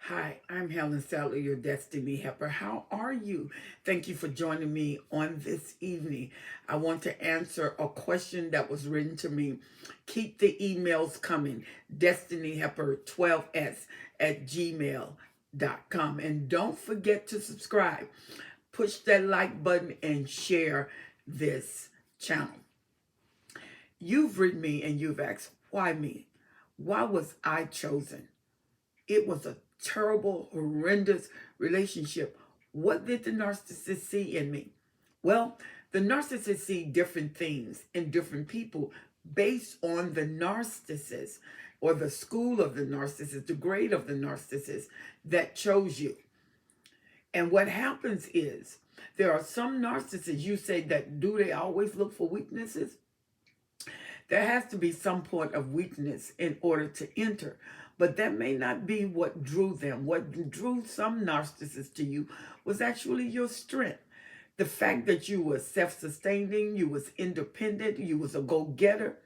Hi, I'm Helen Sadler, your Destiny Helper. How are you? Thank you for joining me on this evening. I want to answer a question that was written to me. Keep the emails coming. DestinyHelper12s at gmail.com. And don't forget to subscribe. Push that like button and share this channel. You've written me and you've asked, why me? Why was I chosen? It was a terrible, horrendous relationship. What did the narcissist see in me? Well, the narcissist see different things in different people based on the narcissist or the school of the narcissist, the grade of the narcissist that chose you. And what happens is there are some narcissists, you say that do they always look for weaknesses? There has to be some point of weakness in order to enter. But that may not be what drew them. What drew some narcissists to you was actually your strength. The fact that you were self-sustaining, you was independent, you was a go-getter,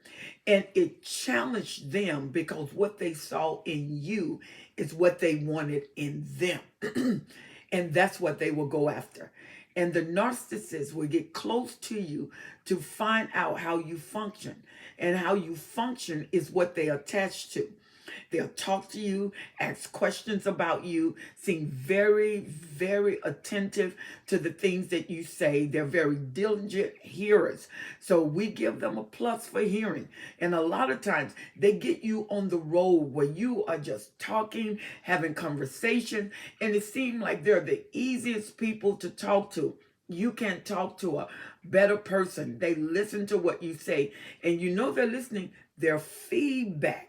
and it challenged them because what they saw in you is what they wanted in them. And that's what they will go after. And the narcissist will get close to you to find out how you function. And how you function is what they attach to. They'll talk to you, ask questions about you, seem very, very attentive to the things that you say. They're very diligent hearers. So we give them a plus for hearing. And a lot of times they get you on the road where you are just talking, having conversation, and it seems like they're the easiest people to talk to. You can't talk to a better person. They listen to what you say, and you know they're listening. Their feedback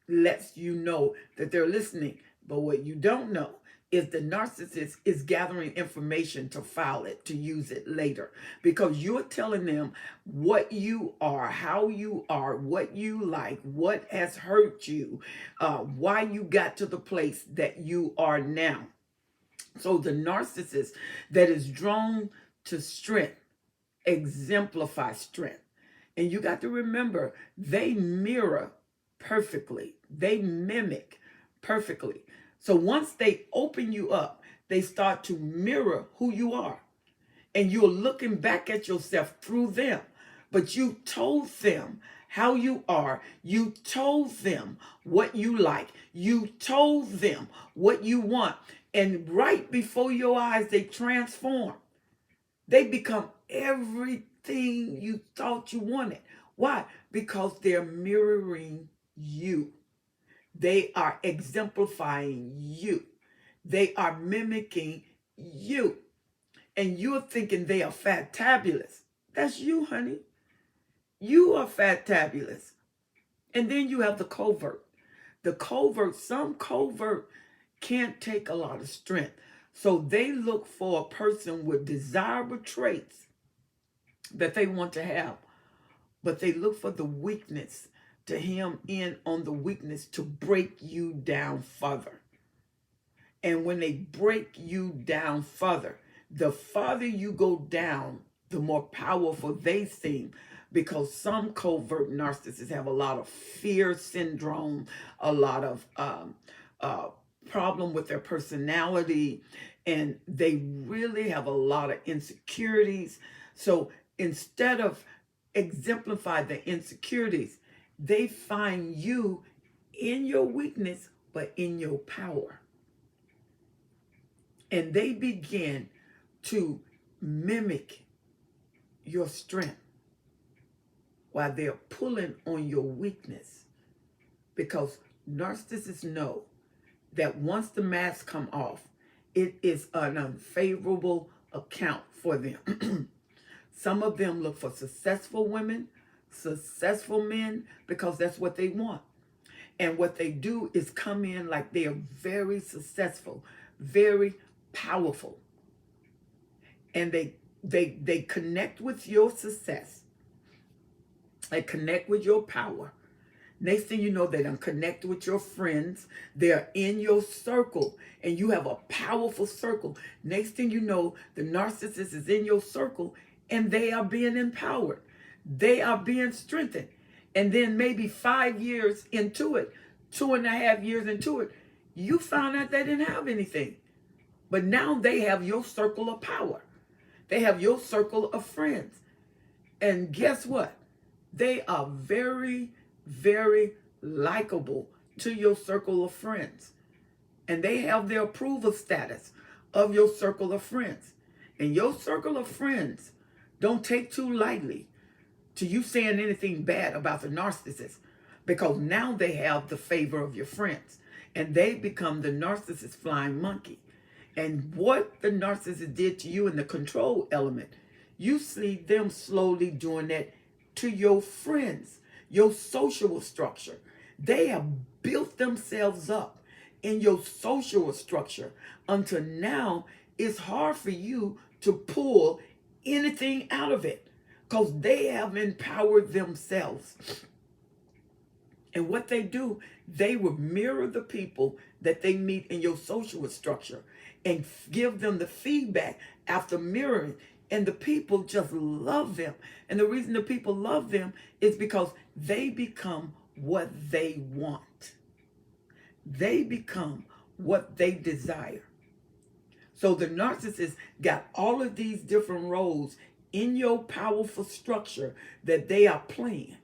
lets you know that they're listening. But what you don't know is the narcissist is gathering information to file it, to use it later. Because you're telling them what you are, how you are, what you like, what has hurt you, why you got to the place that you are now. So the narcissist that is drawn to strength exemplify strength. And you got to remember, they mirror perfectly. They mimic perfectly. So once they open you up, they start to mirror who you are. And you're looking back at yourself through them. But you told them how you are. You told them what you like. You told them what you want. And right before your eyes, they transform. They become everything you thought you wanted. Why? Because they're mirroring you. They are exemplifying you. They are mimicking you. And you're thinking they are fantabulous. That's you, honey. You are fantabulous. And then you have the covert. The covert, some covert can't take a lot of strength. So they look for a person with desirable traits that they want to have, but they look for the weakness to hem in on the weakness to break you down further. And when they break you down further, the farther you go down, the more powerful they seem, because some covert narcissists have a lot of fear syndrome, a lot of problem with their personality, and they really have a lot of insecurities. So instead of exemplify the insecurities, they find you in your weakness, but in your power. And they begin to mimic your strength while they're pulling on your weakness. Because narcissists know that once the mask come off, it is an unfavorable account for them. Some of them look for successful women, successful men, because that's what they want. And what they do is come in like they are very successful, very powerful. And they connect with your success. They connect with your power. Next thing you know, they done connect with your friends. They're in your circle, and you have a powerful circle. Next thing you know, the narcissist is in your circle, and they are being empowered. They are being strengthened. And then maybe 5 years into it, 2.5 years into it, You found out they didn't have anything. But now they have your circle of power. They have your circle of friends. And guess what? They are very, very likable to your circle of friends. And they have the approval status of your circle of friends. And your circle of friends don't take too lightly to you saying anything bad about the narcissist, because now they have the favor of your friends and they become the narcissist flying monkey. And what the narcissist did to you in the control element, you see them slowly doing that to your friends, your social structure. They have built themselves up in your social structure until now it's hard for you to pull anything out of it because they have empowered themselves. And what they do, they will mirror the people that they meet in your social structure and give them the feedback after mirroring. And the people just love them. And the reason the people love them is because they become what they want. They become what they desire. So the narcissist got all of these different roles in your powerful structure that they are playing.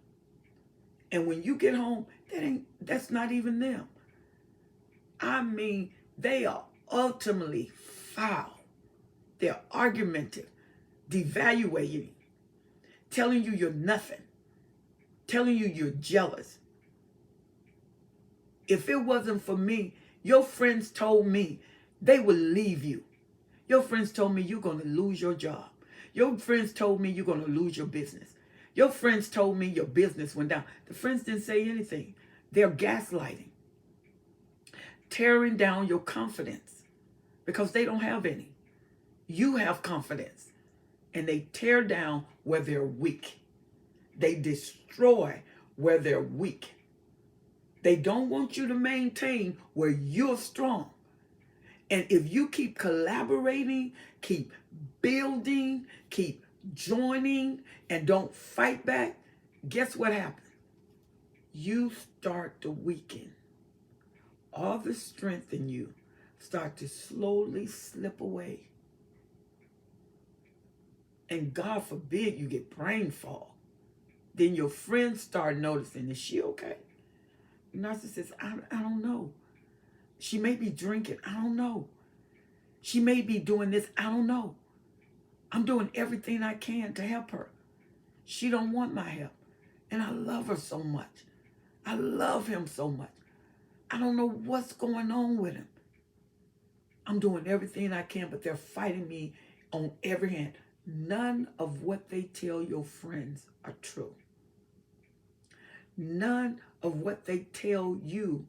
And when you get home, that's not even them. I mean, they are ultimately foul. They're argumentative, devaluating, telling you you're nothing, telling you you're jealous. If it wasn't for me, your friends told me they would leave you. Your friends told me you're going to lose your job. Your friends told me you're going to lose your business. Your friends told me your business went down. The friends didn't say anything. They're gaslighting, tearing down your confidence because they don't have any. You have confidence, and they tear down where they're weak. They destroy where they're weak. They don't want you to maintain where you're strong. And if you keep collaborating, keep building, keep joining, and don't fight back, guess what happens? You start to weaken. All the strength in you start to slowly slip away. And God forbid you get brain fog. Then your friends start noticing, is she okay? The narcissist, I don't know. She may be drinking. I don't know. She may be doing this. I don't know. I'm doing everything I can to help her. She don't want my help. And I love her so much. I love him so much. I don't know what's going on with him. I'm doing everything I can, but they're fighting me on every hand. None of what they tell your friends are true. None of what they tell you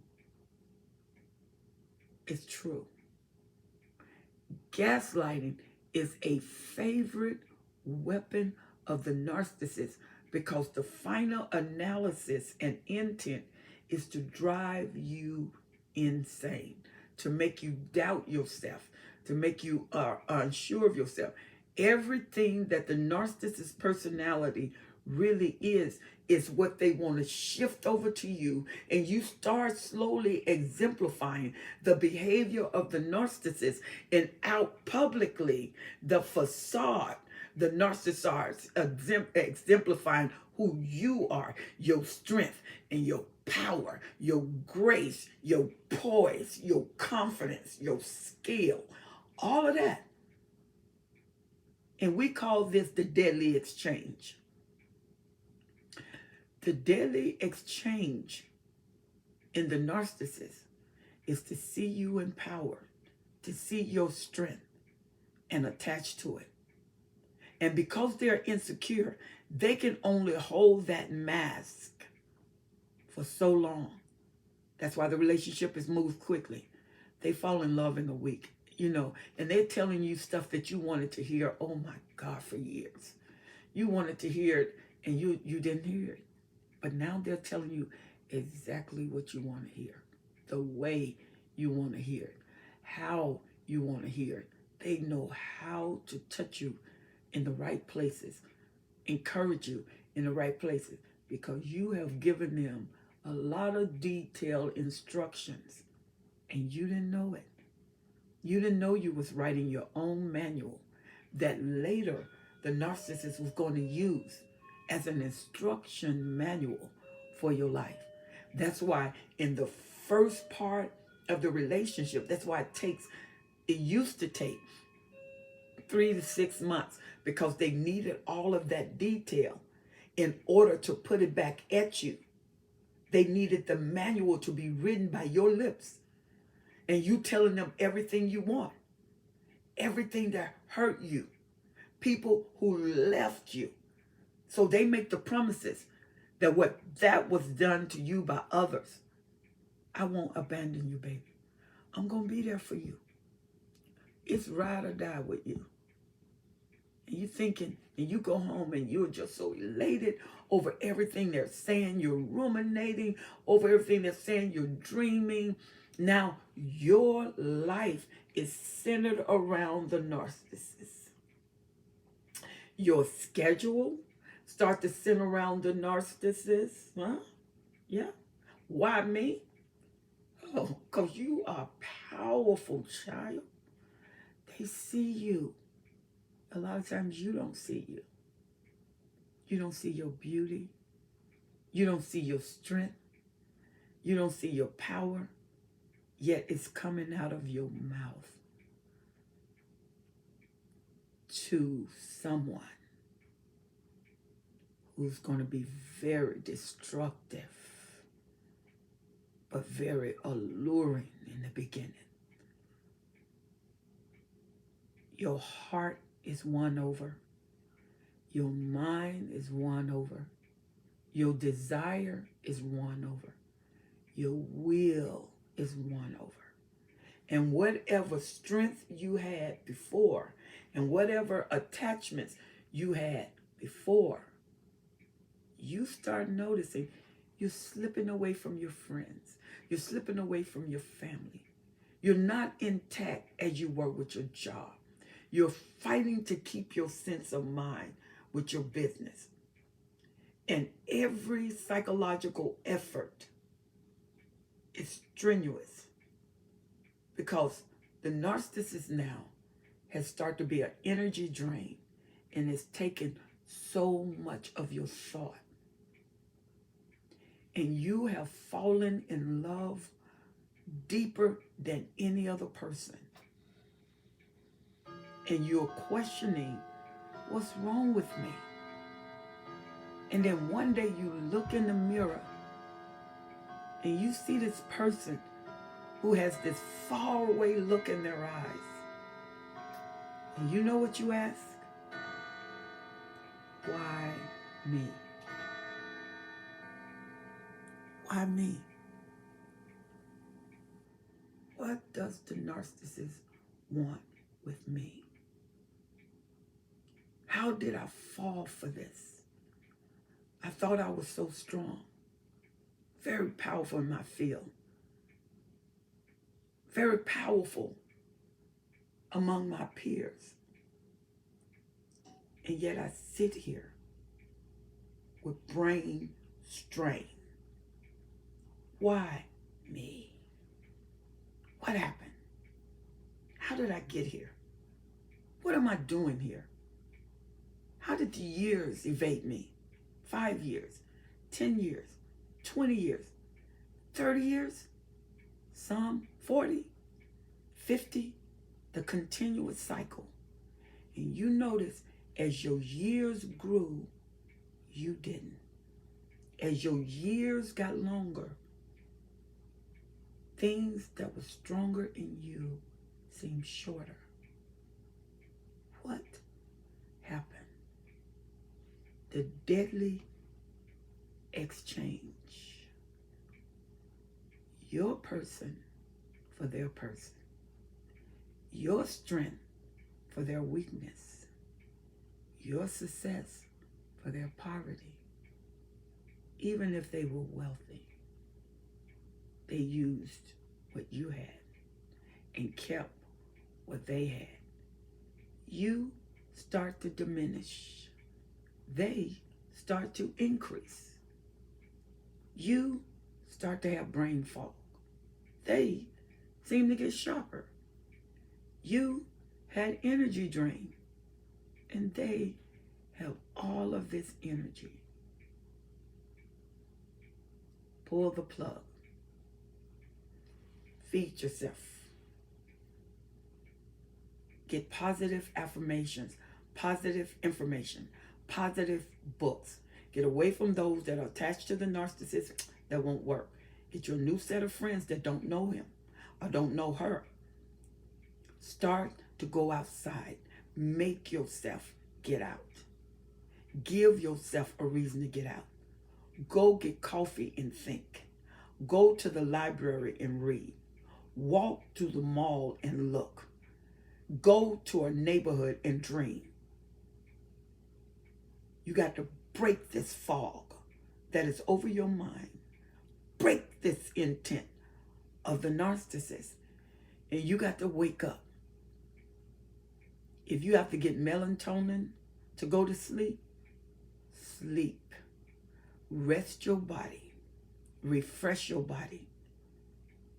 is true. Gaslighting is a favorite weapon of the narcissist because the final analysis and intent is to drive you insane, to make you doubt yourself, to make you unsure of yourself. Everything that the narcissist personality really is what they want to shift over to you, and you start slowly exemplifying the behavior of the narcissist and out publicly the facade, the narcissist exemplifying who you are, your strength and your power, your grace, your poise, your confidence, your skill, all of that. And we call this the deadly exchange. The deadly exchange in the narcissist is to see you in power, to see your strength and attach to it. And because they're insecure, they can only hold that mask for so long. That's why the relationship is moved quickly. They fall in love in a week, and they're telling you stuff that you wanted to hear, oh my God, for years. You wanted to hear it and you didn't hear it. But now they're telling you exactly what you want to hear, the way you want to hear it, how you want to hear it. They know how to touch you in the right places, encourage you in the right places, because you have given them a lot of detailed instructions and you didn't know it. You didn't know you was writing your own manual that later the narcissist was going to use as an instruction manual for your life. That's why in the first part of the relationship, that's why it used to take 3 to 6 months, because they needed all of that detail in order to put it back at you. They needed the manual to be written by your lips and you telling them everything you want, everything that hurt you, people who left you. So they make the promises that that was done to you by others. I won't abandon you, baby. I'm going to be there for you. It's ride or die with you. And you thinking, and you go home and you're just so elated over everything they're saying. You're ruminating over everything they're saying. You're dreaming. Now your life is centered around the narcissist. Your schedule start to center around the narcissist. Huh? Yeah. Why me? Oh, because you are a powerful child. They see you. A lot of times you don't see you. You don't see your beauty. You don't see your strength. You don't see your power. Yet it's coming out of your mouth to someone who's going to be very destructive, but very alluring in the beginning. Your heart is won over. Your mind is won over. Your desire is won over. Your will is won over. And whatever strength you had before, and whatever attachments you had before, you start noticing you're slipping away from your friends. You're slipping away from your family. You're not intact as you were with your job. You're fighting to keep your sense of mind with your business. And every psychological effort is strenuous because the narcissist now has started to be an energy drain and it's taken so much of your thought. And you have fallen in love deeper than any other person. And you're questioning, what's wrong with me? And then one day you look in the mirror and you see this person who has this faraway look in their eyes. And you know what you ask? Why me? Why me? What does the narcissist want with me? How did I fall for this? I thought I was so strong, very powerful in my field, very powerful among my peers. And yet I sit here with brain strain. Why me? What happened? How did I get here? What am I doing here? How did the years evade me? 5 years, 10 years, 20 years, 30 years, some 40, 50, the continuous cycle. And you notice as your years grew, you didn't. As your years got longer, things that were stronger in you seemed shorter. What happened? The deadly exchange. Your person for their person. Your strength for their weakness. Your success for their poverty. Even if they were wealthy, they used what you had and kept what they had. You start to diminish. They start to increase. You start to have brain fog. They seem to get sharper. You had energy drain, and they have all of this energy. Pull the plug. Feed yourself. Get positive affirmations, positive information, positive books. Get away from those that are attached to the narcissist that won't work. Get your new set of friends that don't know him or don't know her. Start to go outside. Make yourself get out. Give yourself a reason to get out. Go get coffee and think. Go to the library and read. Walk to the mall and look. Go to a neighborhood and dream. You got to break this fog that is over your mind. Break this intent of the narcissist. And you got to wake up. If you have to get melatonin to go to sleep, sleep. Rest your body. Refresh your body.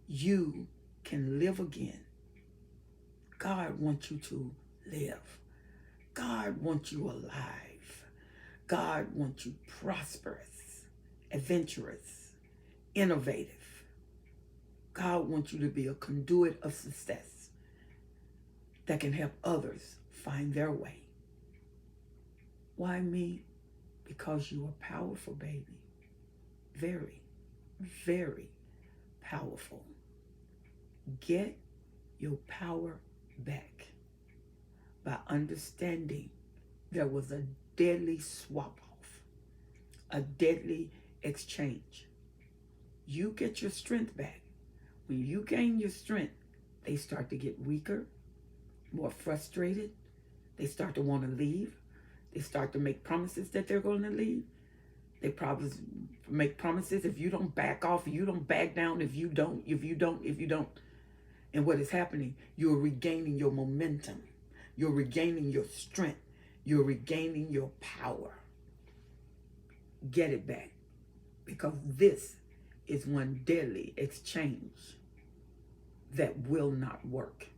You can live again. God wants you to live. God wants you alive. God wants you prosperous, adventurous, innovative. God wants you to be a conduit of success that can help others find their way. Why me? Because you are powerful, baby. Very, very powerful. Get your power back by understanding there was a deadly swap off, a deadly exchange. You get your strength back. When you gain your strength, they start to get weaker, more frustrated. They start to want to leave. They start to make promises that they're going to leave. They probably make promises if you don't back off, if you don't back down, if you don't. And what is happening? You're regaining your momentum. You're regaining your strength. You're regaining your power. Get it back. Because this is one deadly exchange that will not work.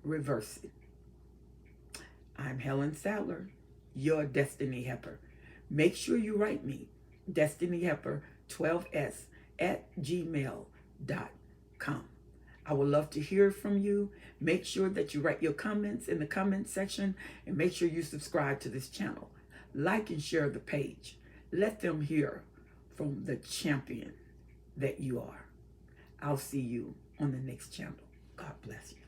Reverse it. I'm Helen Sadler, your Destiny Helper. Make sure you write me, destinyhelper12s@gmail.com. I would love to hear from you. Make sure that you write your comments in the comment section and make sure you subscribe to this channel. Like and share the page. Let them hear from the champion that you are. I'll see you on the next channel. God bless you.